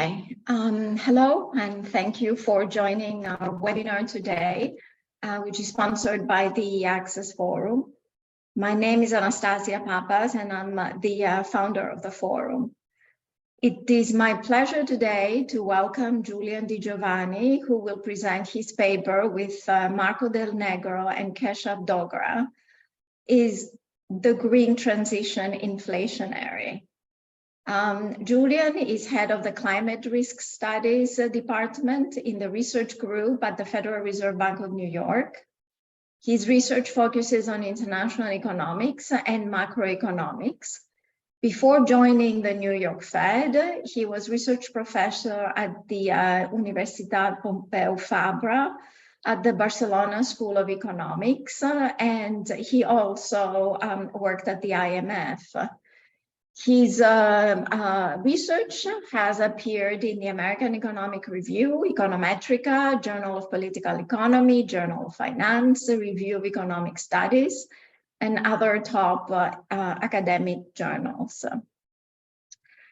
Okay, hello, and thank you for joining our webinar today, which is sponsored by the Access Forum. My name is Anastasia Papas, and I'm the founder of the forum. It is my pleasure today to welcome Julian Di Giovanni, who will present his paper with Marco Del Negro and Keshav Dogra, is the green transition inflationary. Julian is head of the Climate Risk Studies Department in the research group at the Federal Reserve Bank of New York. His research focuses on international economics and macroeconomics. Before joining the New York Fed, he was research professor at the Universitat Pompeu Fabra at the Barcelona School of Economics, and he also worked at the IMF. His research has appeared in the American Economic Review, Econometrica, Journal of Political Economy, Journal of Finance, Review of Economic Studies, and other top academic journals.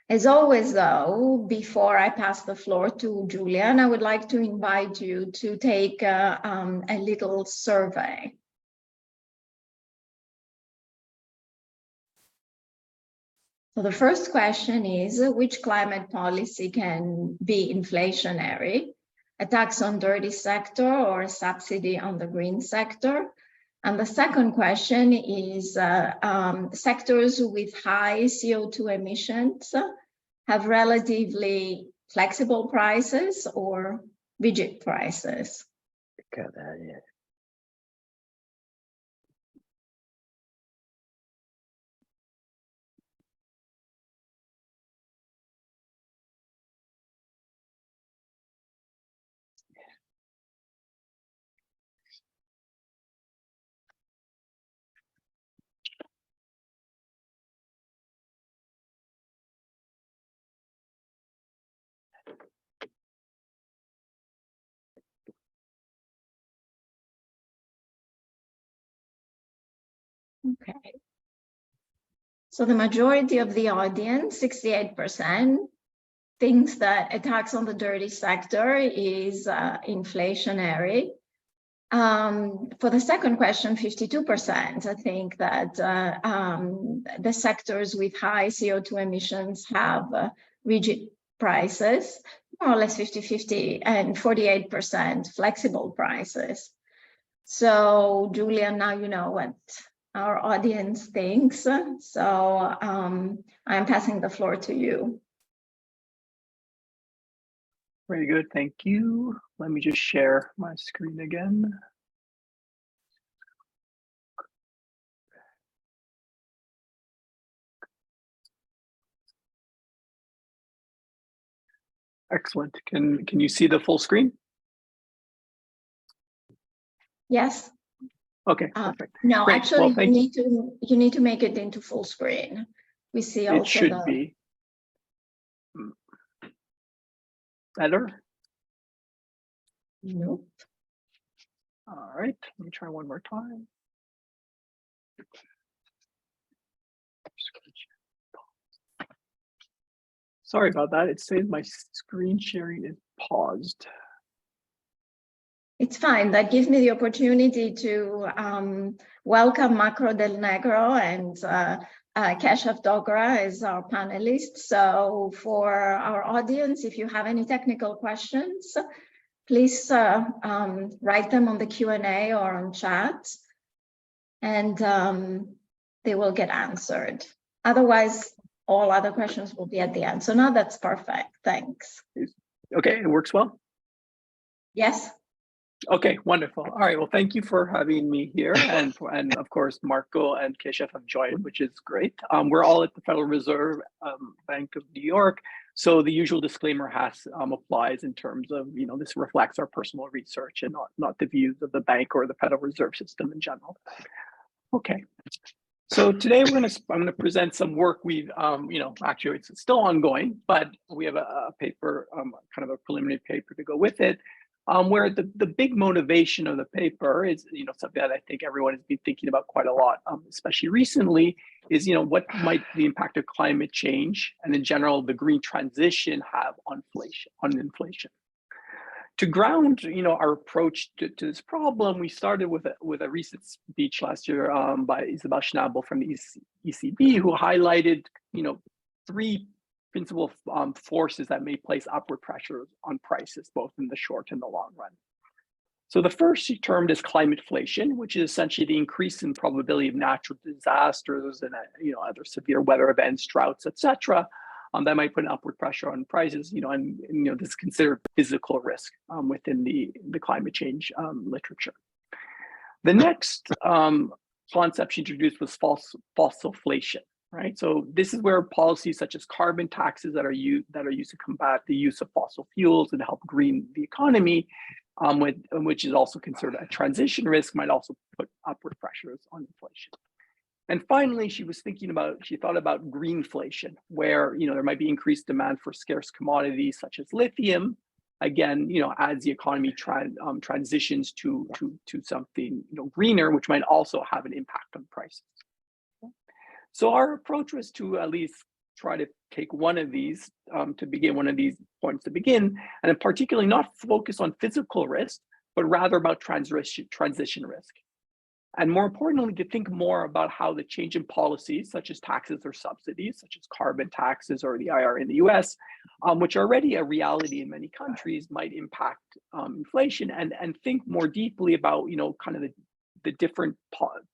As always, though, before I pass the floor to Julian, I would like to invite you to take a little survey. So the first question is, which climate policy can be inflationary? A tax on dirty sector or a subsidy on the green sector? And the second question is, sectors with high CO2 emissions have relatively flexible prices or rigid prices? Got that, yeah. Okay. So the majority of the audience, 68%, thinks that a tax on the dirty sector is inflationary. For the second question, 52% think that the sectors with high CO2 emissions have rigid prices, more or less 50-50, and 48% flexible prices. So, Julian, now you know what our audience thinks. So I'm passing the floor to you. Very good, thank you. Let me just share my screen again. Excellent. Can you see the full screen? Yes. Okay, perfect. No, great. actually, well, you need to make it into full screen. We see also it should be better. Nope. All right, let me try one more time. Sorry about that. It says my screen sharing is paused. It's fine. That gives me the opportunity to welcome Marco Del Negro and Keshav Dogra as our panelists. So for our audience, if you have any technical questions, please write them on the Q&A or on chat, and they will get answered. Otherwise, all other questions will be at the end. So now that's perfect. Thanks. Okay, it works well? Yes. Okay, wonderful. All right, well, thank you for having me here. And of course, Marco and Keshav have joined, which is great. We're all at the Federal Reserve Bank of New York. So the usual disclaimer applies in terms of, this reflects our personal research and not the views of the bank or the Federal Reserve System in general. Okay. So today I'm going to present some work we've, actually it's still ongoing, but we have a paper, kind of a preliminary paper to go with it, where the big motivation of the paper is, something that I think everyone has been thinking about quite a lot, especially recently, is, what might the impact of climate change and in general the green transition have on inflation. To ground, our approach to this problem, we started with a recent speech last year by Isabel Schnabel from the ECB, who highlighted, three principal forces that may place upward pressure on prices, both in the short and the long run. So the first she termed is climateflation, which is essentially the increase in probability of natural disasters and other severe weather events, droughts, etc. That might put an upward pressure on prices, and this is considered physical risk within the climate change literature. The next concept she introduced was fossilflation, right? So this is where policies such as carbon taxes that are used to combat the use of fossil fuels and help green the economy, which is also considered a transition risk, might also put upward pressures on inflation. And finally, she thought about greenflation, where there might be increased demand for scarce commodities such as lithium, again, as the economy transitions to something greener, which might also have an impact on prices. So our approach was to at least try to take one of these points to begin, and in particularly not focus on physical risk, but rather about transition risk. And more importantly, to think more about how the change in policies, such as taxes or subsidies, such as carbon taxes or the IRA in the US, which are already a reality in many countries, might impact inflation, and think more deeply about, kind of the different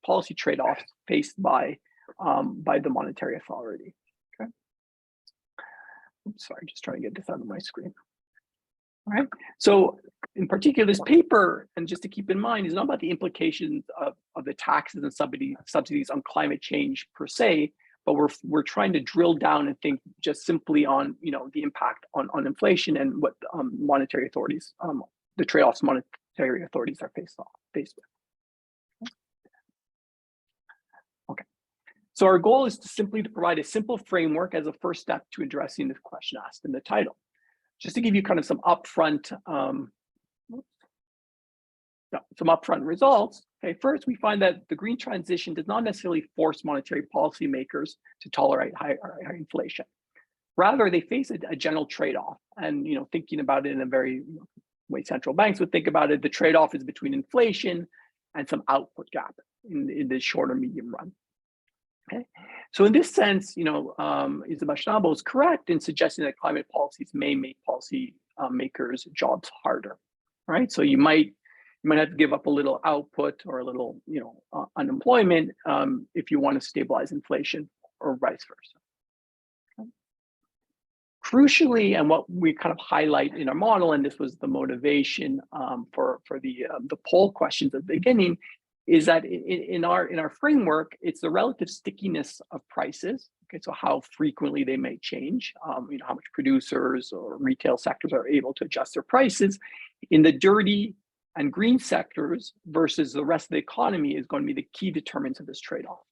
policy trade-offs faced by the monetary authority. Okay. Oops, sorry, just trying to get this out of my screen. All right. So in particular, this paper, and just to keep in mind, is not about the implications of the taxes and subsidies on climate change per se, but we're trying to drill down and think just simply on the impact on inflation and what monetary authorities, the trade-offs monetary authorities are faced with. Okay. So our goal is to provide a simple framework as a first step to addressing the question asked in the title. Just to give you kind of some upfront results. Okay, first, we find that the green transition does not necessarily force monetary policymakers to tolerate high inflation. Rather, they face a general trade-off, and thinking about it in a very way central banks would think about it, the trade-off is between inflation and some output gap in the short or medium run. Okay, so in this sense, Isabel Schnabel is correct in suggesting that climate policies may make policy makers' jobs harder, right? So you might have to give up a little output or a little, unemployment if you want to stabilize inflation, or vice versa. Okay. Crucially, and what we kind of highlight in our model, and this was the motivation for the poll questions at the beginning, is that in our framework, it's the relative stickiness of prices. Okay, so how frequently they may change, how much producers or retail sectors are able to adjust their prices in the dirty and green sectors versus the rest of the economy is going to be the key determinants of this trade-off.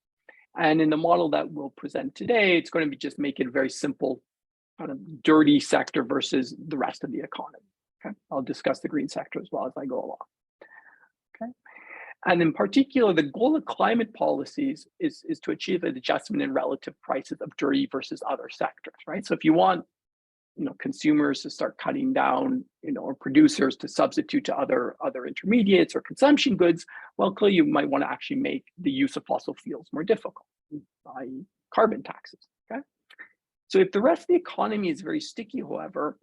And in the model that we'll present today, it's going to be just make it very simple, kind of dirty sector versus the rest of the economy. Okay, I'll discuss the green sector as well as I go along. Okay. And in particular, the goal of climate policies is to achieve an adjustment in relative prices of dirty versus other sectors, right? So if you want, consumers to start cutting down, or producers to substitute to other intermediates or consumption goods, well, clearly you might want to actually make the use of fossil fuels more difficult, i.e. carbon taxes, okay? So if the rest of the economy is very sticky, however,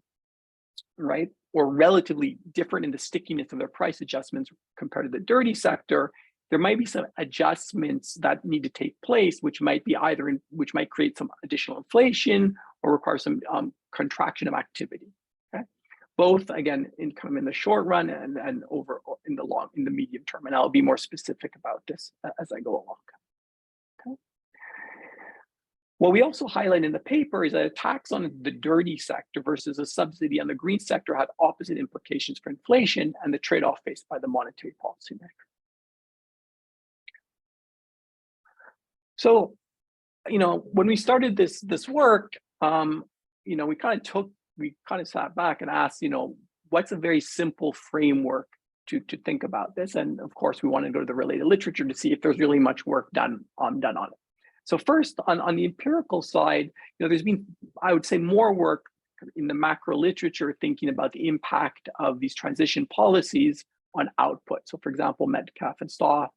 right, or relatively different in the stickiness of their price adjustments compared to the dirty sector, there might be some adjustments that need to take place, which might be which might create some additional inflation or require some contraction of activity. Okay, both again in the short run and over in the medium term, and I'll be more specific about this as I go along. Okay. What we also highlight in the paper is that a tax on the dirty sector versus a subsidy on the green sector have opposite implications for inflation and the trade-off faced by the monetary policymaker. So, when we started this work, we kind of sat back and asked, what's a very simple framework to think about this? And of course, we want to go to the related literature to see if there's really much work done on it. So first, on the empirical side, there's been, I would say, more work in the macro literature thinking about the impact of these transition policies on output. So for example, Metcalf and Stahl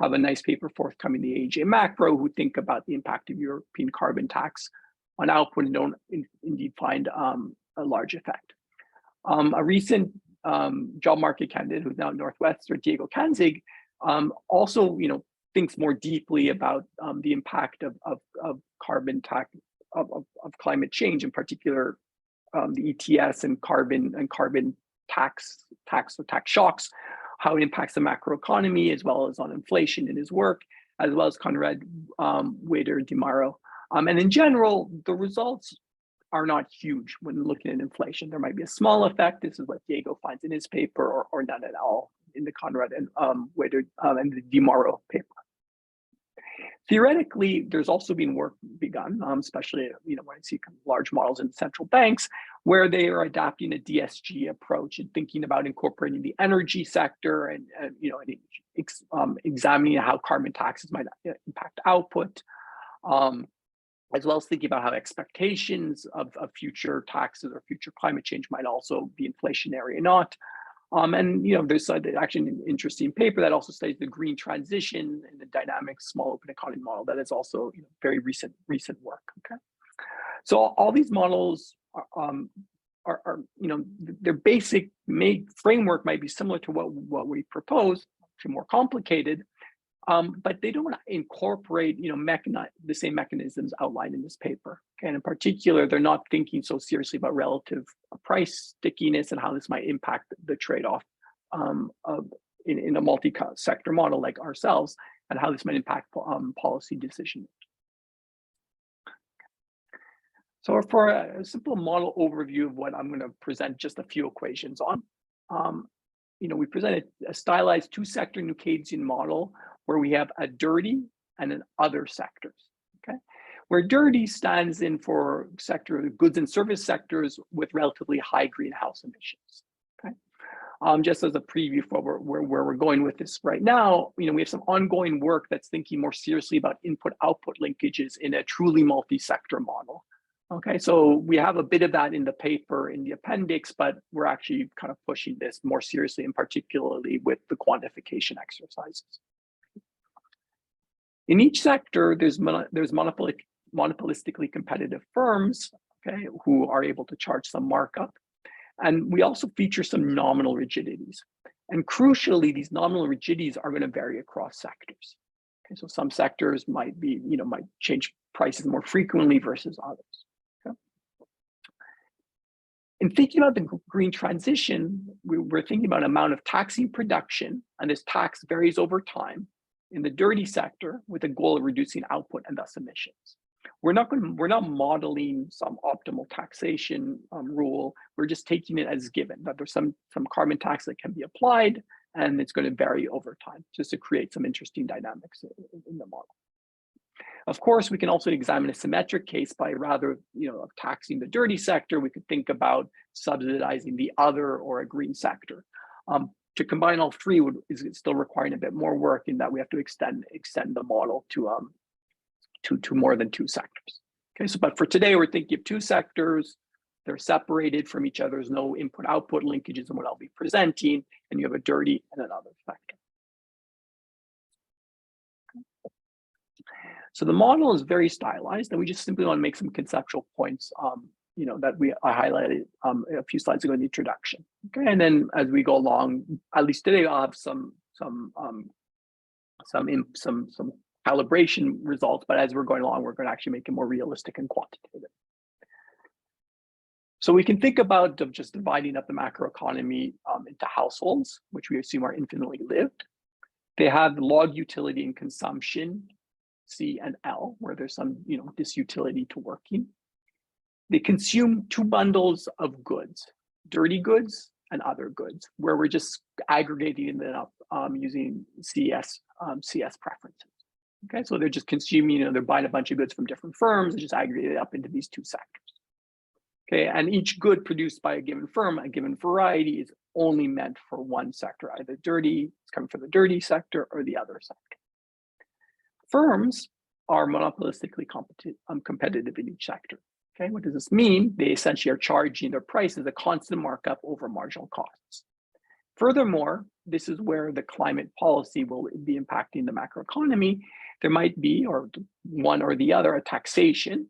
have a nice paper forthcoming, the AJ Macro, who think about the impact of European carbon tax on output and don't indeed find a large effect. A recent job market candidate who's now at Northwestern, Diego Kanzig, also thinks more deeply about the impact of carbon tax, of climate change, in particular the ETS and carbon tax shocks, how it impacts the macroeconomy as well as on inflation in his work, as well as Conrad Wader Dimaro. And in general, the results are not huge when looking at inflation. There might be a small effect. This is what Diego finds in his paper, or none at all in the Conrad and Wader and the Dimaro paper. Theoretically, there's also been work begun, especially when I see large models in central banks, where they are adapting a DSG approach and thinking about incorporating the energy sector and examining how carbon taxes might impact output, as well as thinking about how expectations of future taxes or future climate change might also be inflationary or not. And there's actually an interesting paper that also studies the green transition and the dynamic small open economy model that is also very recent work. Okay, so all these models are their basic framework might be similar to what we propose, actually more complicated, but they don't incorporate the same mechanisms outlined in this paper. Okay? And in particular, they're not thinking so seriously about relative price stickiness and how this might impact the trade-off in a multi-sector model like ourselves, and how this might impact policy decision. So for a simple model overview of what I'm going to present just a few equations on, we presented a stylized two-sector New Keynesian model where we have a dirty and an other sectors, okay? Where dirty stands in for goods and service sectors with relatively high greenhouse emissions, okay? Just as a preview for where we're going with this right now, we have some ongoing work that's thinking more seriously about input-output linkages in a truly multi-sector model. Okay, so we have a bit of that in the paper in the appendix, but we're actually kind of pushing this more seriously, and particularly with the quantification exercises. In each sector, there's monopolistically competitive firms, okay, who are able to charge some markup. And we also feature some nominal rigidities. And crucially, these nominal rigidities are going to vary across sectors. Okay, so some sectors might change prices more frequently versus others. In thinking about the green transition, we're thinking about amount of taxing production, and this tax varies over time in the dirty sector with a goal of reducing output and thus emissions. We're not modeling some optimal taxation rule. We're just taking it as given that there's some carbon tax that can be applied, and it's going to vary over time, just to create some interesting dynamics in the model. Of course, we can also examine a symmetric case by rather, of taxing the dirty sector, we could think about subsidizing the other or a green sector. To combine all three is still requiring a bit more work in that we have to extend the model to more than two sectors. Okay, so but for today, we're thinking of two sectors. They're separated from each other. There's no input-output linkages in what I'll be presenting, and you have a dirty and another sector. So the model is very stylized, and we just simply want to make some conceptual points, that I highlighted a few slides ago in the introduction. Okay, and then as we go along, at least today, I'll have some calibration results. But as we're going along, we're going to actually make it more realistic and quantitative. So we can think about just dividing up the macroeconomy into households, which we assume are infinitely lived. They have log utility and consumption, C and L, where there's some disutility to working. They consume two bundles of goods, dirty goods and other goods, where we're just aggregating them up using CS preferences. Okay, so they're just consuming, they're buying a bunch of goods from different firms and just aggregate it up into these two sectors. Okay, and each good produced by a given firm, a given variety, is only meant for one sector, either dirty, it's coming from the dirty sector or the other sector. Firms are monopolistically competitive in each sector. Okay, what does this mean? They essentially are charging their price as a constant markup over marginal costs. Furthermore, this is where the climate policy will be impacting the macroeconomy. There might be, or one or the other, a taxation,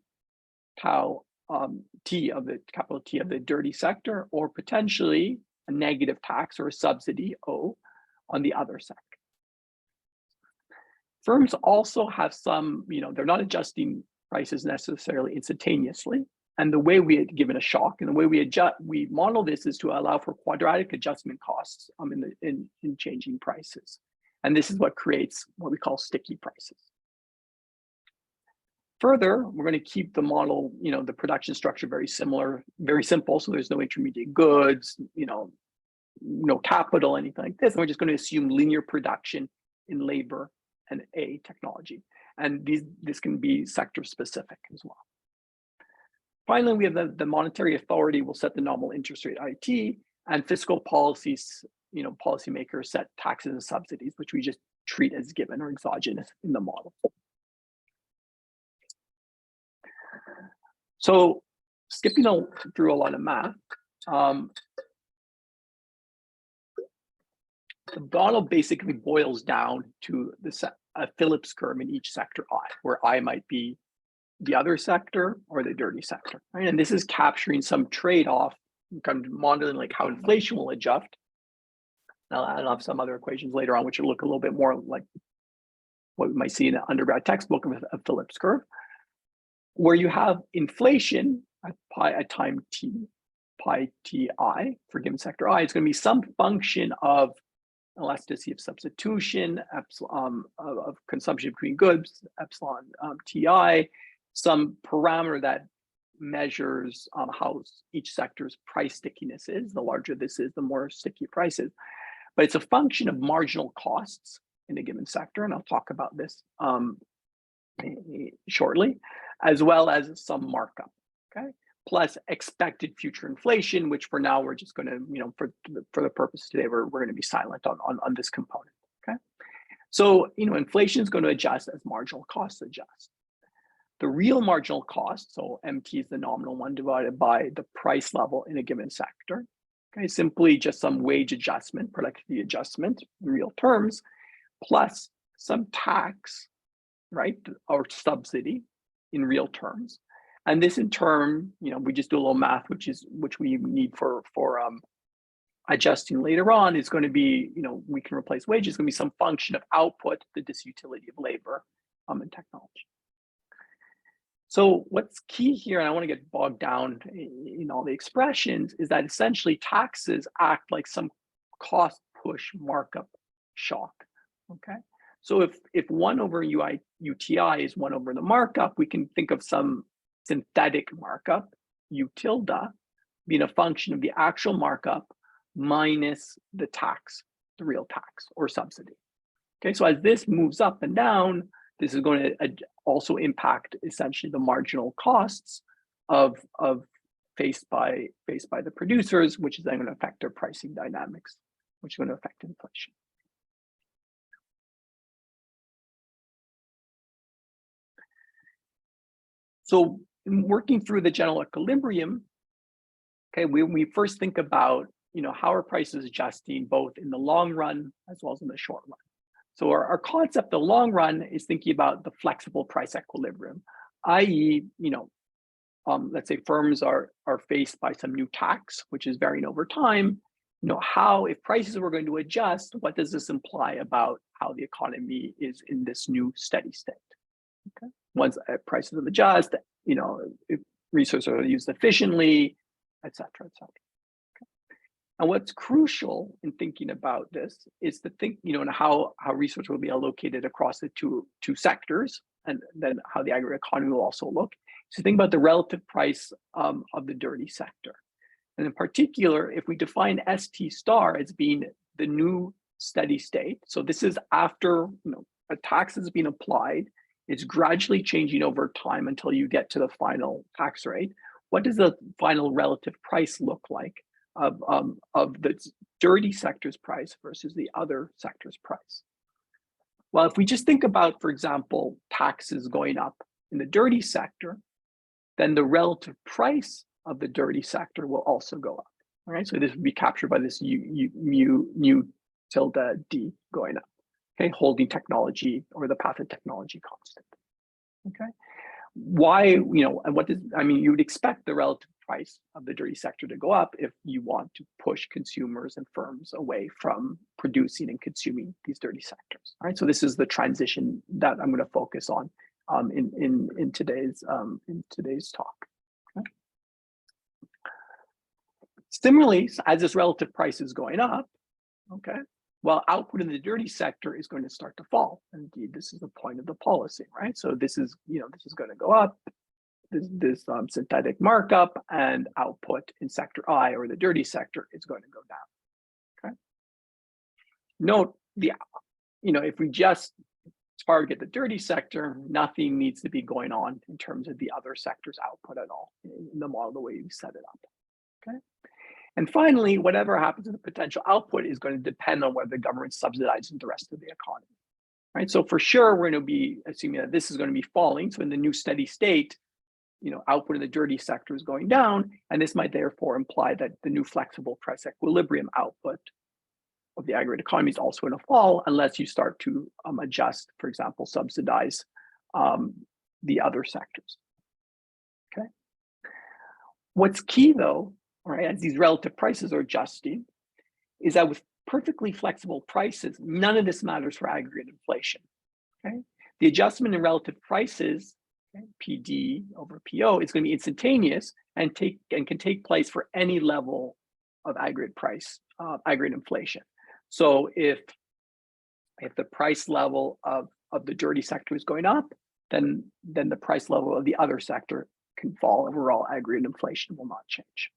T of the capital T of the dirty sector, or potentially a negative tax or a subsidy, O, on the other sector. Firms also have some, they're not adjusting prices necessarily instantaneously. And the way we had given a shock and the way we model this is to allow for quadratic adjustment costs in changing prices. And this is what creates what we call sticky prices. Further, we're going to keep the model, the production structure very similar, very simple. So there's no intermediate goods, no capital, anything like this. And we're just going to assume linear production in labor and technology. And this can be sector specific as well. Finally, we have the monetary authority will set the nominal interest rate IT, and fiscal policies, policymakers set taxes and subsidies, which we just treat as given or exogenous in the model. So skipping through a lot of math, the model basically boils down to a Phillips curve in each sector I, where I might be the other sector or the dirty sector, right? And this is capturing some trade-off, kind of modeling like how inflation will adjust. Now, I'll have some other equations later on, which will look a little bit more like what we might see in an undergrad textbook of a Phillips curve, where you have inflation at time t, pi ti, for given sector I. It's going to be some function of elasticity of substitution, epsilon of consumption between goods, epsilon ti, some parameter that measures how each sector's price stickiness is. The larger this is, the more sticky price is. But it's a function of marginal costs in a given sector, and I'll talk about this shortly, as well as some markup, okay? Plus expected future inflation, which for now we're just going to, for the purpose today, we're going to be silent on this component, okay? So, inflation is going to adjust as marginal costs adjust. The real marginal cost, so MT is the nominal one divided by the price level in a given sector, okay? Simply just some wage adjustment, productivity adjustment in real terms, plus some tax, right, or subsidy in real terms. And this in turn, we just do a little math, which we need for adjusting later on, is going to be, we can replace wages, it's going to be some function of output, the disutility of labor and technology. So what's key here, and I want to get bogged down in all the expressions, is that essentially taxes act like some cost push markup shock, okay? So if 1 over UTI is 1 over the markup, we can think of some synthetic markup, U tilde, being a function of the actual markup minus the tax, the real tax or subsidy. Okay, so as this moves up and down, this is going to also impact essentially the marginal costs of faced by the producers, which is then going to affect their pricing dynamics, which is going to affect inflation. So working through the general equilibrium, okay, when we first think about, how are prices adjusting both in the long run as well as in the short run. So our concept, the long run, is thinking about the flexible price equilibrium, i.e., let's say firms are faced by some new tax, which is varying over time. How, if prices were going to adjust, what does this imply about how the economy is in this new steady state? Okay, once prices adjust, if resources are used efficiently, et cetera, et cetera. And what's crucial in thinking about this is to think, and how resources will be allocated across the two sectors, and then how the aggregate economy will also look. So think about the relative price of the dirty sector. And in particular, if we define ST star as being the new steady state, so this is after a tax has been applied, it's gradually changing over time until you get to the final tax rate. what does the final relative price look like of the dirty sector's price versus the other sector's price? Well, if we just think about, for example, taxes going up in the dirty sector, then the relative price of the dirty sector will also go up. All right, so this would be captured by this mu tilde d going up. Okay, holding technology or the path of technology constant. Okay, why, and what does, you would expect the relative price of the dirty sector to go up if you want to push consumers and firms away from producing and consuming these dirty sectors. All right, so this is the transition that I'm going to focus on in today's talk. Okay. Similarly, as this relative price is going up, okay, well, output in the dirty sector is going to start to fall. Indeed, this is the point of the policy, right? So this is, this is going to go up, this synthetic markup, and output in sector I, or the dirty sector, is going to go down. Okay. Note if we just target the dirty sector, nothing needs to be going on in terms of the other sector's output at all in the model the way we set it up. Okay. And finally, whatever happens to the potential output is going to depend on whether the government subsidizes the rest of the economy. Right. So for sure, we're going to be assuming that this is going to be falling. So in the new steady state, output in the dirty sector is going down, and this might therefore imply that the new flexible price equilibrium output of the aggregate economy is also going to fall unless you start to adjust, for example, subsidize the other sectors. Okay. What's key though, right, as these relative prices are adjusting, is that with perfectly flexible prices, none of this matters for aggregate inflation. Okay, the adjustment in relative prices, okay, PD over PO, is going to be instantaneous and can take place for any level of aggregate price, aggregate inflation. So if the price level of the dirty sector is going up, then the price level of the other sector can fall. Overall, aggregate inflation will not change.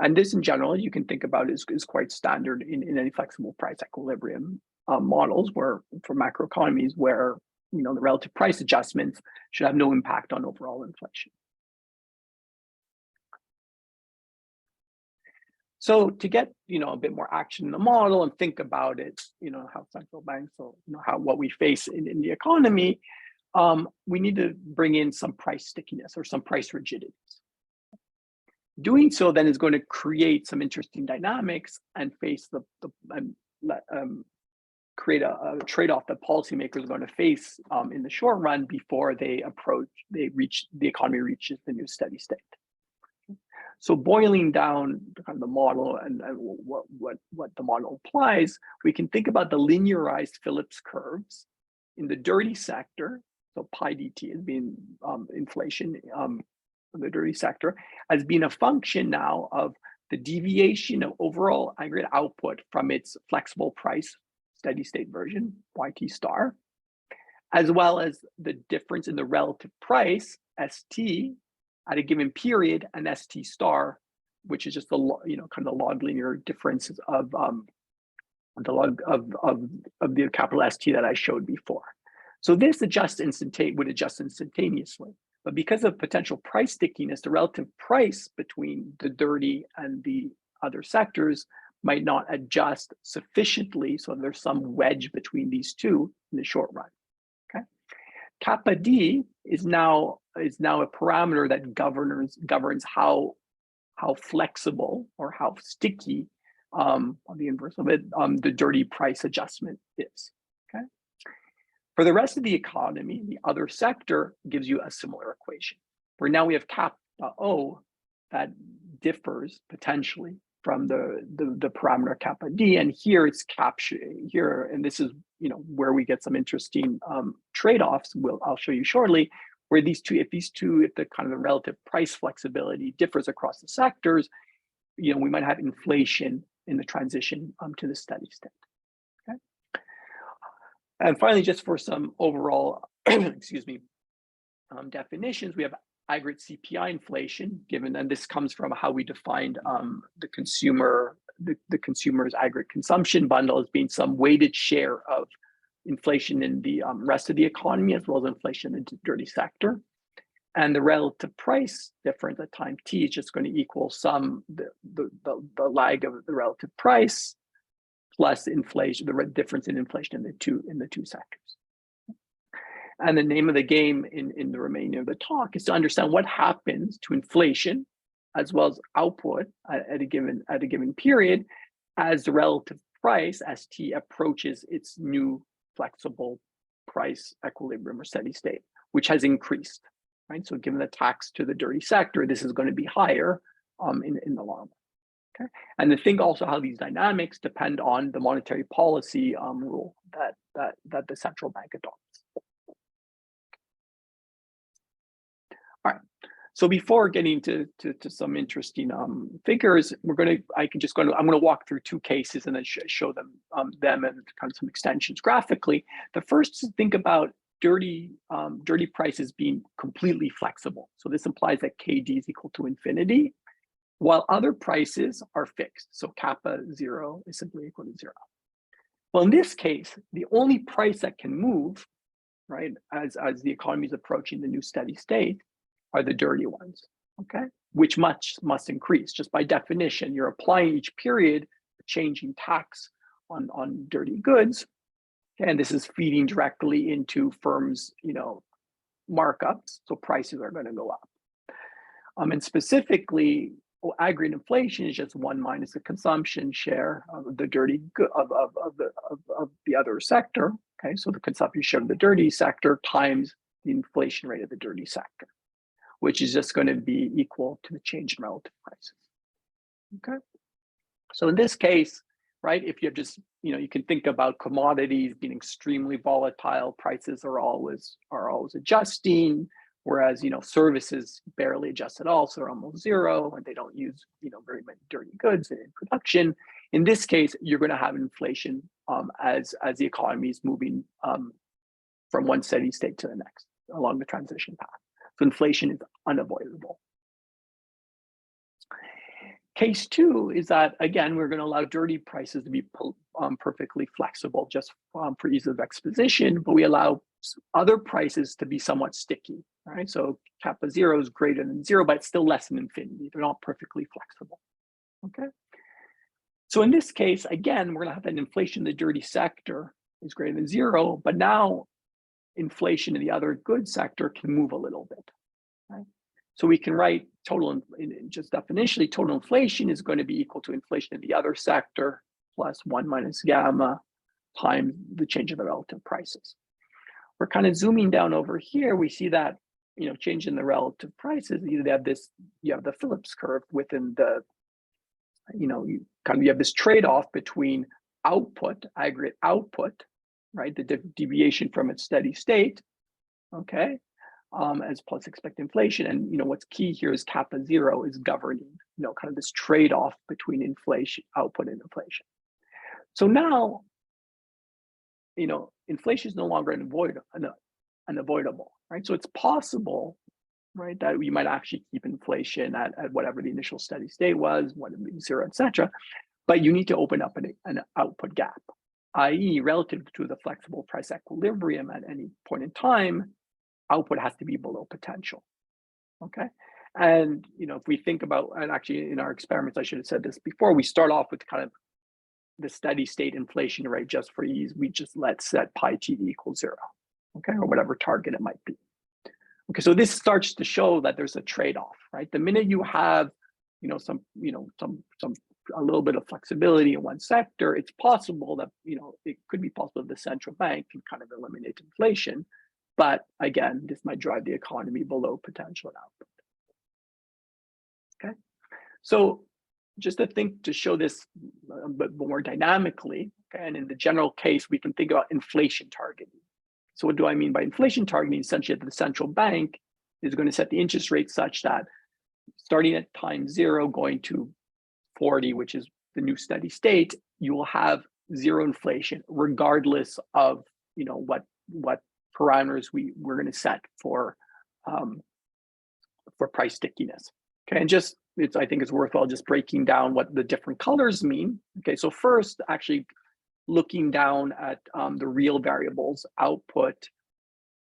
And this, in general, you can think about is quite standard in any flexible price equilibrium models, where for macroeconomies, where the relative price adjustments should have no impact on overall inflation. So to get a bit more action in the model and think about it, how central banks, what we face in the economy, we need to bring in some price stickiness or some price rigidities. Doing so then is going to create some interesting dynamics and face create a trade-off that policymakers are going to face in the short run before the economy reaches the new steady state. So boiling down kind of the model and what the model applies, we can think about the linearized Phillips curves in the dirty sector. So pi dt as being inflation of the dirty sector, as being a function now of the deviation of overall aggregate output from its flexible price steady state version, YT star, as well as the difference in the relative price, ST, at a given period, and ST star, which is just the kind of the log linear differences of the log of the capital ST that I showed before. So this would adjust instantaneously. But because of potential price stickiness, the relative price between the dirty and the other sectors might not adjust sufficiently, so there's some wedge between these two in the short run. Okay, kappa d is now a parameter that governs how flexible or how sticky, on the inverse of it, the dirty price adjustment is. Okay. For the rest of the economy, the other sector gives you a similar equation, where now we have kappa O that differs potentially from the parameter kappa D, and here it's captured here, and this is where we get some interesting trade-offs. I'll show you shortly, where if the kind of the relative price flexibility differs across the sectors, we might have inflation in the transition to the steady state. And finally, just for some overall, definitions, we have aggregate CPI inflation, given, and this comes from how we defined the consumer's aggregate consumption bundle as being some weighted share of inflation in the rest of the economy, as well as inflation in the dirty sector. And the relative price difference at time t is just going to equal the lag of the relative price plus inflation, the difference in inflation in the two sectors. And the name of the game in the remainder of the talk is to understand what happens to inflation as well as output at a given period as the relative price, as t approaches its new flexible price equilibrium or steady state, which has increased, right? So given the tax to the dirty sector, this is going to be higher in the long run. Okay, and to think also how these dynamics depend on the monetary policy rule that the central bank adopts. All right. So before getting to some interesting figures, I'm going to walk through two cases and then show them and kind of some extensions graphically. The first is think about dirty prices being completely flexible. So this implies that KD is equal to infinity, while other prices are fixed. So kappa 0 is simply equal to 0. Well, in this case, the only price that can move, right, as the economy is approaching the new steady state, are the dirty ones, okay? Which must increase. Just by definition, you're applying each period a changing tax on dirty goods, and this is feeding directly into firms, markups, so prices are going to go up. And specifically, aggregate inflation is just 1 minus the consumption share of the dirty of the other sector. Okay, so the consumption share of the dirty sector times the inflation rate of the dirty sector, which is just going to be equal to the change in relative prices. Okay, so in this case, right, if you have just, you can think about commodities being extremely volatile, prices are always adjusting, whereas, services barely adjust at all, so they're almost zero, and they don't use, very many dirty goods in production. In this case, you're going to have inflation as the economy is moving from one steady state to the next along the transition path. So inflation is unavoidable. Case 2 is that, again, we're going to allow dirty prices to be perfectly flexible just for ease of exposition, but we allow other prices to be somewhat sticky, right? So kappa 0 is greater than 0, but it's still less than infinity. They're not perfectly flexible, okay? So in this case, again, we're going to have that inflation in the dirty sector is greater than 0, but now inflation in the other goods sector can move a little bit, right? So we can write just definitionally, total inflation is going to be equal to inflation in the other sector plus 1 minus gamma times the change of the relative prices. We're kind of zooming down over here. We see that, change in the relative prices. You have the Phillips curve within the, you have this trade-off between output, aggregate output, right? The deviation from its steady state, okay, as plus expected inflation. And, what's key here is kappa 0 is governing, kind of this trade-off between inflation, output and inflation. So now, inflation is no longer unavoidable, right? So it's possible, right, that we might actually keep inflation at whatever the initial steady state was, 0, etc. But you need to open up an output gap, i.e., relative to the flexible price equilibrium at any point in time, output has to be below potential, okay? And, if we think about, and actually in our experiments, I should have said this before, we start off with kind of the steady state inflation rate just for ease. We just set pi t equals 0, okay, or whatever target it might be. Okay, so this starts to show that there's a trade-off, right? The minute you have, a little bit of flexibility in one sector, it's possible that, it could be possible that the central bank can kind of eliminate inflation. But again, this might drive the economy below potential output. Okay, so just to show this a bit more dynamically, okay, and in the general case, we can think about inflation targeting. So what do I mean by inflation targeting? Essentially, the central bank is going to set the interest rate such that starting at time 0, going to 40, which is the new steady state, you will have 0 inflation, regardless of what parameters we're going to set for price stickiness. Okay, and I think it's worthwhile just breaking down what the different colors mean. Okay, so first, actually looking down at the real variables, output,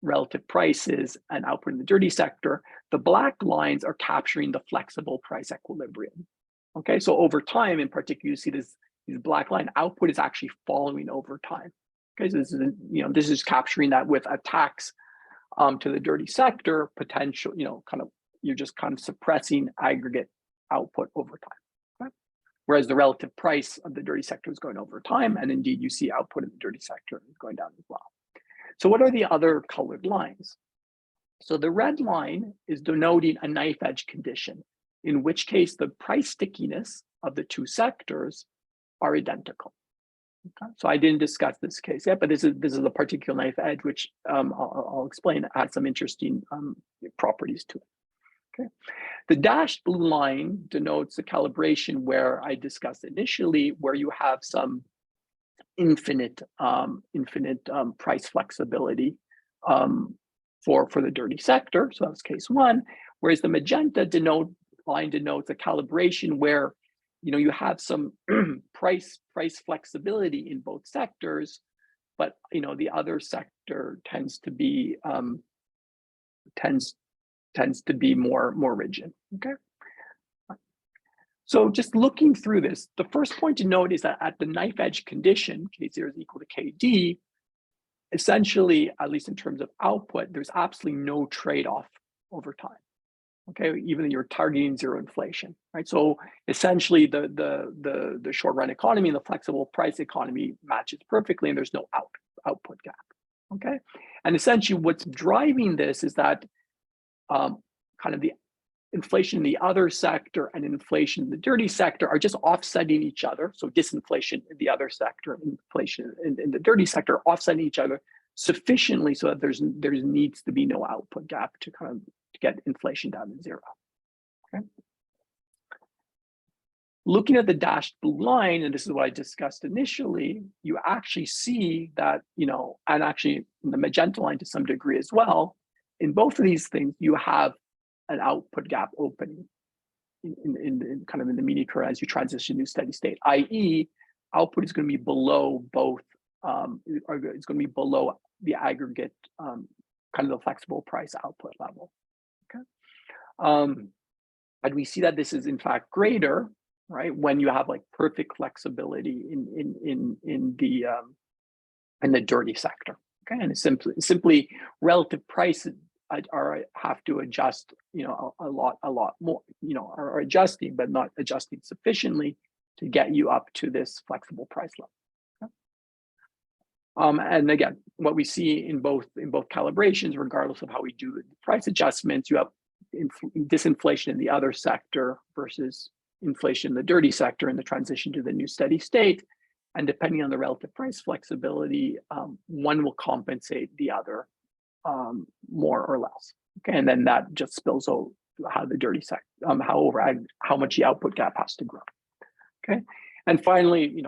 relative prices and output in the dirty sector, the black lines are capturing the flexible price equilibrium. Okay, so over time, in particular, you see this black line output is actually following over time. Okay, so this is, this is capturing that with a tax to the dirty sector potential, you're just kind of suppressing aggregate output over time. Okay? Whereas the relative price of the dirty sector is going over time, and indeed you see output in the dirty sector going down as well. So what are the other colored lines? So the red line is denoting a knife edge condition, in which case the price stickiness of the two sectors are identical. Okay. So I didn't discuss this case yet, but this is a particular knife edge, which I'll explain, had some interesting properties to it. Okay. The dashed blue line denotes the calibration where I discussed initially, where you have some infinite price flexibility for the dirty sector. So that's case one. Whereas the magenta line denotes a calibration where you have some price flexibility in both sectors, but the other sector tends to be more rigid. Okay. So just looking through this, the first point to note is that at the knife edge condition, K0 is equal to KD, essentially, at least in terms of output, there's absolutely no trade-off over time. Okay, even though you're targeting zero inflation, right? So essentially, the short run economy and the flexible price economy matches perfectly, and there's no output gap. Okay, and essentially, what's driving this is that kind of the inflation in the other sector and inflation in the dirty sector are just offsetting each other. So disinflation in the other sector, inflation in the dirty sector, offsetting each other sufficiently so that there needs to be no output gap to kind of get inflation down to zero. Okay. Looking at the dashed blue line, and this is what I discussed initially, you actually see that, and actually in the magenta line to some degree as well, in both of these things, you have an output gap opening in kind of in the media curve as you transition to steady state, i.e. output is going to be below both, it's going to be below the aggregate kind of the flexible price output level. Okay. And we see that this is in fact greater, right, when you have like perfect flexibility in the dirty sector. Okay, and it's simply relative prices have to adjust, a lot more, are adjusting, but not adjusting sufficiently to get you up to this flexible price level. Okay? And again, what we see in both calibrations, regardless of how we do the price adjustments, you have disinflation in the other sector versus inflation in the dirty sector in the transition to the new steady state. And depending on the relative price flexibility, one will compensate the other more or less. Okay, and then that just spills over how the dirty sector, how much the output gap has to grow. Okay, and finally,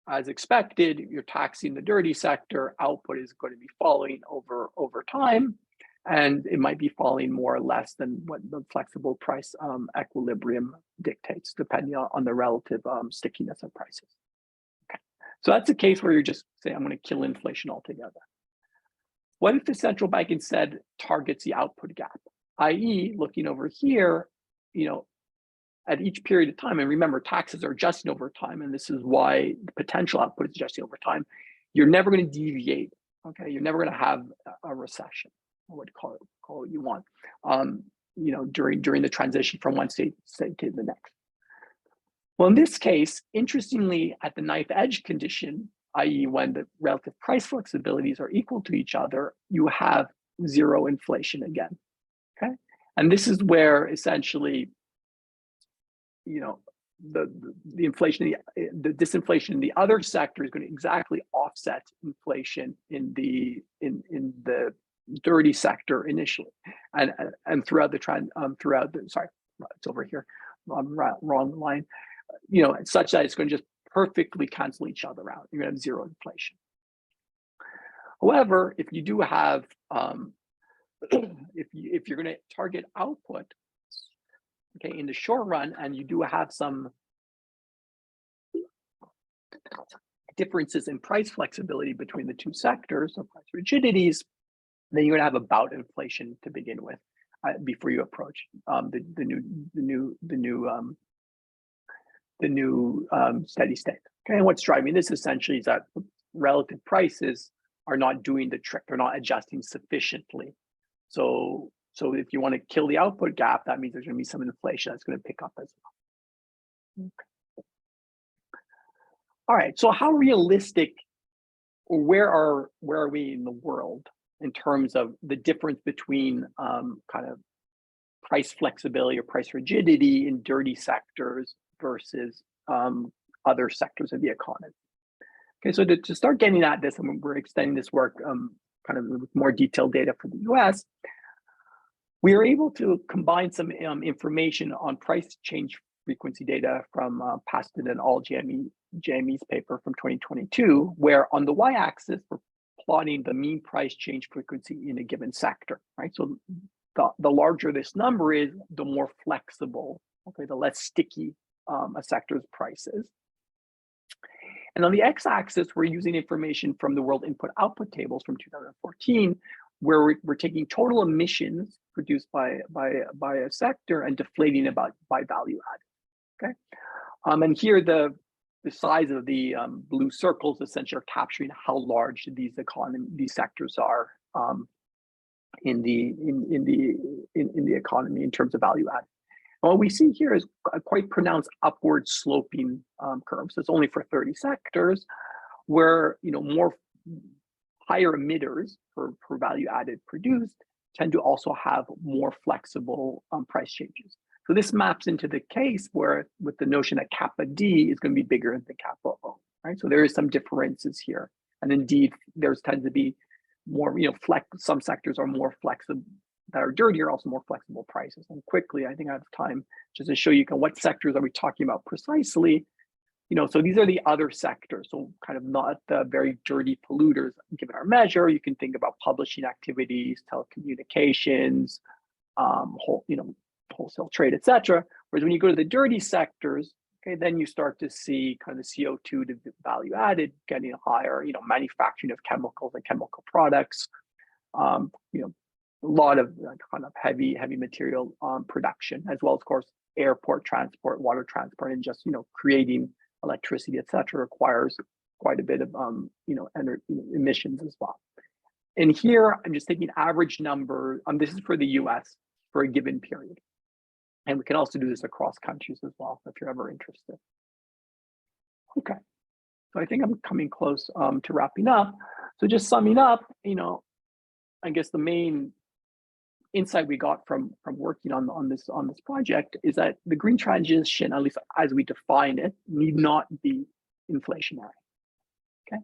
as expected, you're taxing the dirty sector. Output is going to be falling over time, and it might be falling more or less than what the flexible price equilibrium dictates, depending on the relative stickiness of prices. Okay, so that's a case where you're just saying, I'm going to kill inflation altogether. What if the central bank instead targets the output gap, i.e. looking over here, at each period of time, and remember, taxes are adjusting over time, and this is why the potential output is adjusting over time, you're never going to deviate, okay? You're never going to have a recession, or what call it what you want, during the transition from one state to the next. Well, in this case, interestingly, at the knife edge condition, i.e. when the relative price flexibilities are equal to each other, you have zero inflation again, okay? And this is where essentially, the inflation, the disinflation in the other sector is going to exactly offset inflation in the dirty sector initially, and throughout the trend, sorry, it's over here, wrong line, such that it's going to just perfectly cancel each other out. You're going to have zero inflation. However, if you do have, if you're going to target output, okay, in the short run, and you do have some differences in price flexibility between the two sectors, or price rigidities, Then you're going to have about inflation to begin with before you approach the new steady state. Okay, and what's driving this essentially is that relative prices are not doing the trick; they're not adjusting sufficiently. So if you want to kill the output gap, that means there's going to be some inflation that's going to pick up as well. Okay. All right. So how realistic, or where are we in the world in terms of the difference between kind of price flexibility or price rigidity in dirty sectors versus other sectors of the economy? Okay, so to start getting at this, and we're extending this work kind of with more detailed data for the US, we are able to combine some information on price change frequency data from Paston et al. JME's paper from 2022, where on the y-axis, we're plotting the mean price change frequency in a given sector, right? So the larger this number is, the more flexible, okay, the less sticky a sector's price is. And on the x-axis, we're using information from the World Input-Output tables from 2014, where we're taking total emissions produced by a sector and deflating it by value added. Okay, and here the size of the blue circles essentially are capturing how large these sectors are in the economy in terms of value added. And what we see here is a quite pronounced upward sloping curve. So it's only for 30 sectors, where more higher emitters for value added produced tend to also have more flexible price changes. So this maps into the case where, with the notion that kappa D is going to be bigger than kappa O, right? So there is some differences here, and indeed there's tends to be more, some sectors are more flexible, that are dirtier, also more flexible prices. And quickly, I think I have time just to show you what sectors are we talking about precisely. So these are the other sectors, so kind of not the very dirty polluters given our measure. You can think about publishing activities, telecommunications, wholesale trade, etc. Whereas when you go to the dirty sectors, okay, then you start to see kind of the CO2 to value added getting higher, manufacturing of chemicals and chemical products, a lot of kind of heavy material production, as well as, of course, airport transport, water transport, and just creating electricity, etc., requires quite a bit of emissions as well. And here I'm just taking average number. This is for the US for a given period, and we can also do this across countries as well if you're ever interested. Okay, so I think I'm coming close to wrapping up. So just summing up, I guess the main insight we got from working on this project is that the green transition, at least as we define it, need not be inflationary. Okay.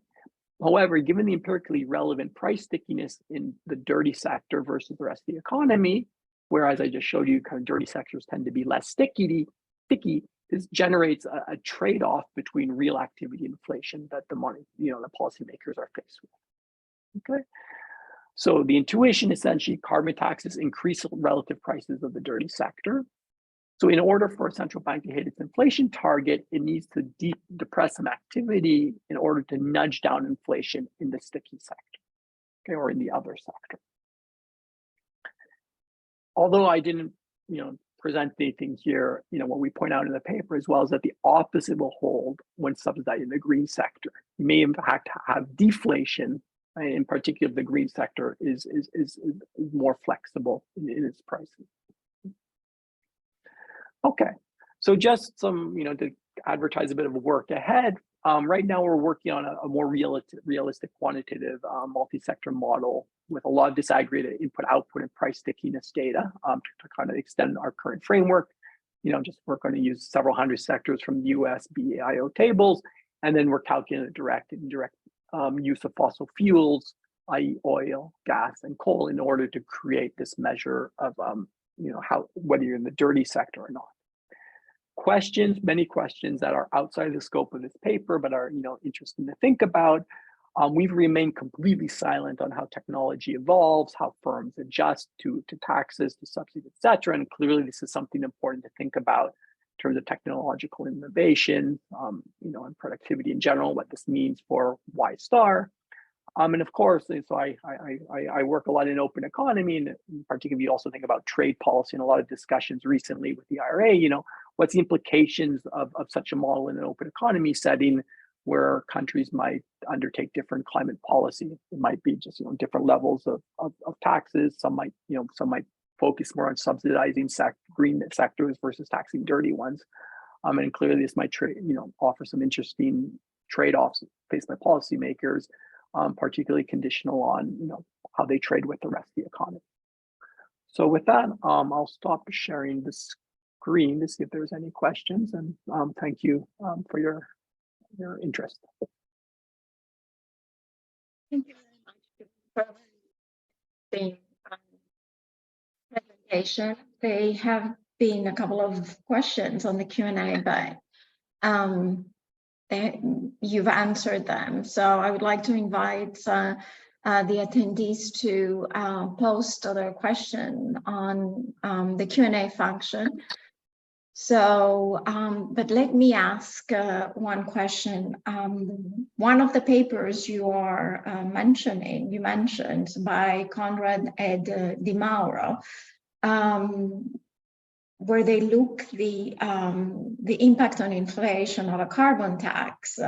However, given the empirically relevant price stickiness in the dirty sector versus the rest of the economy, whereas I just showed you kind of dirty sectors tend to be less sticky, this generates a trade-off between real activity and inflation that the policymakers are faced with. Okay. So the intuition, essentially, carbon taxes increase relative prices of the dirty sector. So in order for a central bank to hit its inflation target, it needs to depress some activity in order to nudge down inflation in the sticky sector, okay, or in the other sector. Although I didn't, present anything here, what we point out in the paper as well is that the opposite will hold when subsidizing the green sector. You may in fact have deflation. In particular, the green sector is more flexible in its prices. Okay, so just some, to advertise a bit of work ahead. Right now, we're working on a more realistic quantitative multi-sector model with a lot of disaggregated input, output, and price stickiness data to kind of extend our current framework. We're going to use several hundred sectors from the US BAIO tables, and then we're calculating the direct and indirect use of fossil fuels, i.e. oil, gas, and coal, in order to create this measure of whether you're in the dirty sector or not. Many questions that are outside the scope of this paper, but are interesting to think about. We've remained completely silent on how technology evolves, how firms adjust to taxes, to subsidies, etc. And clearly, this is something important to think about in terms of technological innovation, and productivity in general, what this means for Y star. And of course, so I work a lot in open economy, and in particular, you also think about trade policy and a lot of discussions recently with the IRA. What's the implications of such a model in an open economy setting where countries might undertake different climate policy? It might be just different levels of taxes. Some might focus more on subsidizing green sectors versus taxing dirty ones. And clearly, this might offer some interesting trade-offs faced by policymakers. Particularly conditional on how they trade with the rest of the economy. So with that, I'll stop sharing the screen to see if there's any questions, and thank you for your interest. Thank you very much for the presentation. There have been a couple of questions on the Q&A, but you've answered them. So I would like to invite the attendees to post their question on the Q&A function. So, but let me ask one question. One of the papers you mentioned by Conrad Ed Di Mauro, where they look the impact on inflation of a carbon tax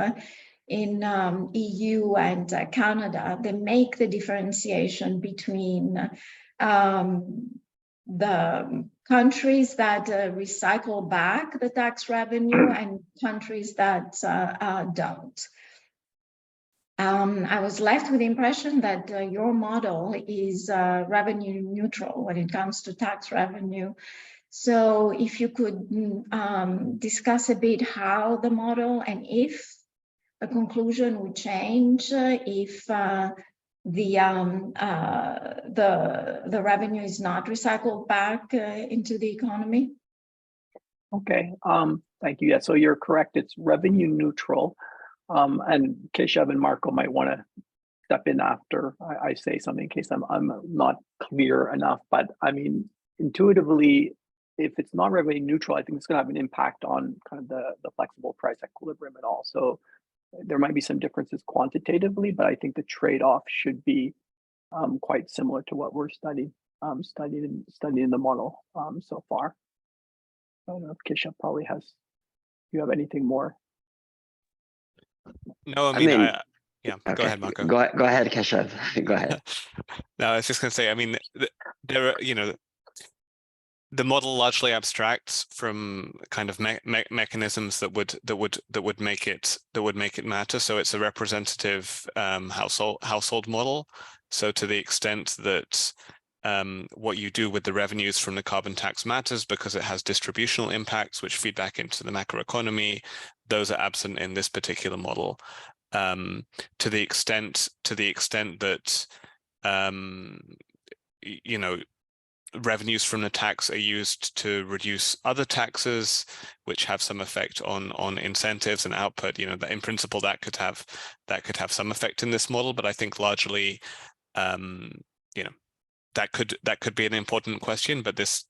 in EU and Canada. They make the differentiation between the countries that recycle back the tax revenue and countries that don't. I was left with the impression that your model is revenue neutral when it comes to tax revenue. So if you could discuss a bit how the model, and if the conclusion would change if the revenue is not recycled back into the economy. Okay, thank you. Yeah, so you're correct. It's revenue neutral, and Keshav and Marco might want to step in after I say something in case I'm not clear enough. But I mean, intuitively, if it's not revenue neutral, I think it's going to have an impact on kind of the flexible price equilibrium and all. So there might be some differences quantitatively, but I think the trade-off should be quite similar to what we're studying in the model so far. I don't know if Keshav probably has. Do you have anything more? No, I mean yeah. Okay. Go ahead, Marco. Go ahead, Keshav. Go ahead. No, I was just going to say. I mean, there are the model largely abstracts from kind of mechanisms that would make it matter. So it's a representative household model. So to the extent that what you do with the revenues from the carbon tax matters because it has distributional impacts which feed back into the macroeconomy, those are absent in this particular model. To the extent that revenues from the tax are used to reduce other taxes, which have some effect on incentives and output. That in principle that could have some effect in this model, but I think largely, that could be an important question. But this,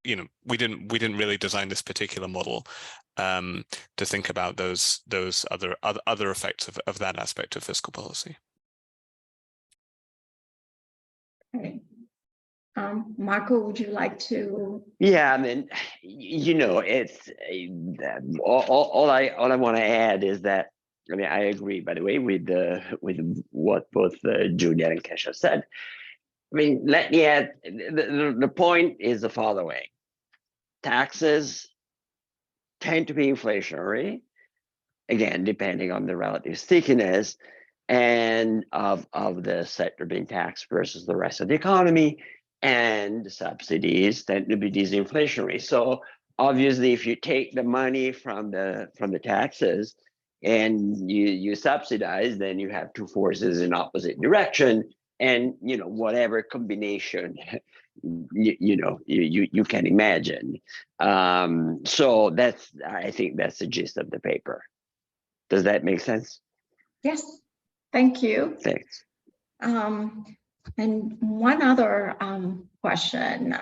we didn't really design this particular model to think about those other effects of that aspect of fiscal policy. Okay. Marco, would you like to? Yeah, I mean, it's all I want to add is that, I mean, I agree, by the way, with what both Julian and Keshav said. I mean, let me add, the point is the following: taxes tend to be inflationary, again, depending on the relative stickiness and of the sector being taxed versus the rest of the economy. And subsidies tend to be disinflationary. So obviously, if you take the money from the taxes and you subsidize, then you have two forces in opposite direction. And whatever combination you can imagine. So I think that's the gist of the paper. Does that make sense? Yes, thank you. Thanks. And one other question.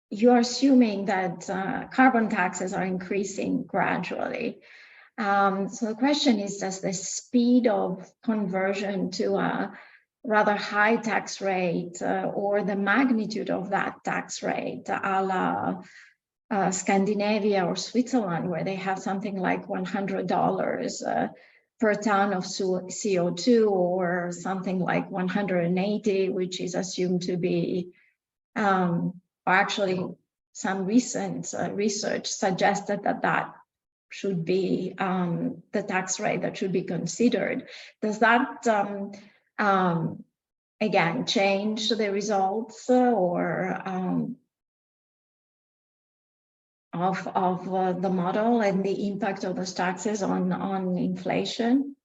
You're assuming that carbon taxes are increasing gradually. So the question is, does the speed of conversion to a rather high tax rate or the magnitude of that tax rate, a la Scandinavia or Switzerland, where they have something like $100 per ton of CO2, or something like 180, which is assumed to be, or actually some recent research suggested that should be the tax rate that should be considered. Does that, again, change the results or of the model and the impact of those taxes on inflation?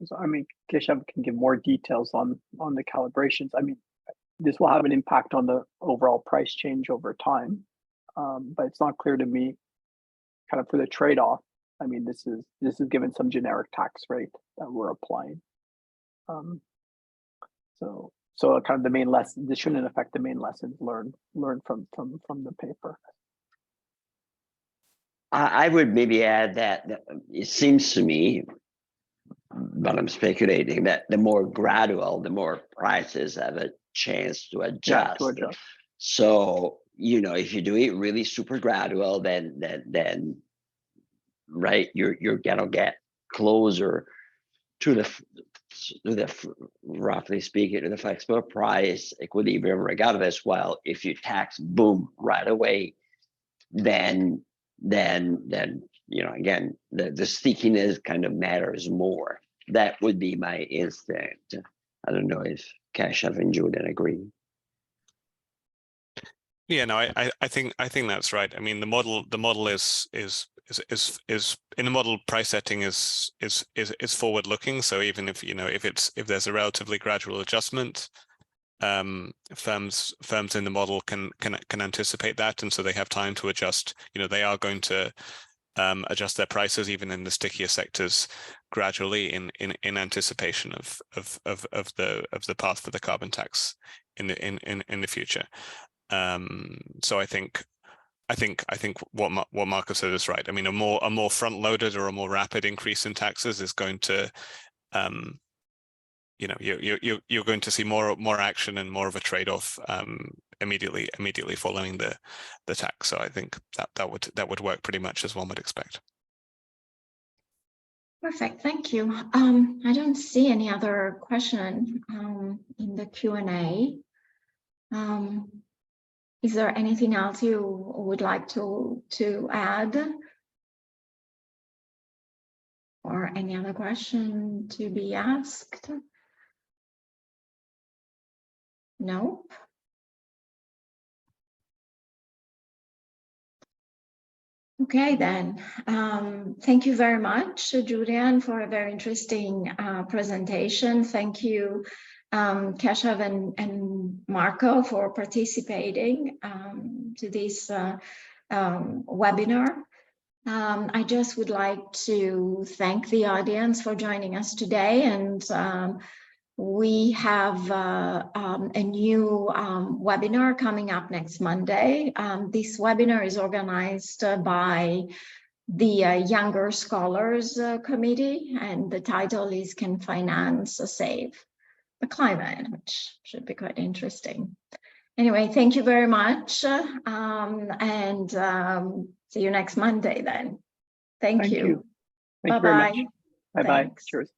So, I mean, Keshav can give more details on the calibrations. I mean, this will have an impact on the overall price change over time, but it's not clear to me kind of for the trade-off. I mean, this is given some generic tax rate that we're applying. So kind of the main lesson, this shouldn't affect the main lessons learned from the paper. I would maybe add that it seems to me, but I'm speculating, that the more gradual, the more prices have a chance to adjust. Yeah, to adjust. So, you know, if you do it really super gradual, then right, you're gonna get closer to the roughly speaking, to the flexible price equilibrium regardless. While if you tax boom right away, then you know, again, the stickiness kind of matters more. That would be my instinct. I don't know if Keshav and Julian agree. Yeah, no, I think that's right. I mean, the model is in the model, price setting is forward looking. So even if, you know, if there's a relatively gradual adjustment, firms in the model can anticipate that, and so they have time to adjust. You know, they are going to adjust their prices even in the stickier sectors gradually in anticipation of the path for the carbon tax in the future. So I think what Marco said is right. I mean, a more front-loaded or a more rapid increase in taxes is going to, you know, you're going to see more action and more of a trade-off immediately following the tax. So I think that would work pretty much as one would expect. Perfect, thank you. I don't see any other question in the Q&A. Is there anything else you would like to add? Or any other question to be asked? No? Okay, then. Thank you very much, Julian, for a very interesting presentation. Thank you, Keshav and Marco, for participating to this webinar. I just would like to thank the audience for joining us today, and we have a new webinar coming up next Monday. This webinar is organized by the Younger Scholars Committee, and the title is "Can Finance Save the Climate?" which should be quite interesting. Anyway, thank you very much, and see you next Monday then. Thank you. Thank you very much. Bye-bye. Thanks. Cheers.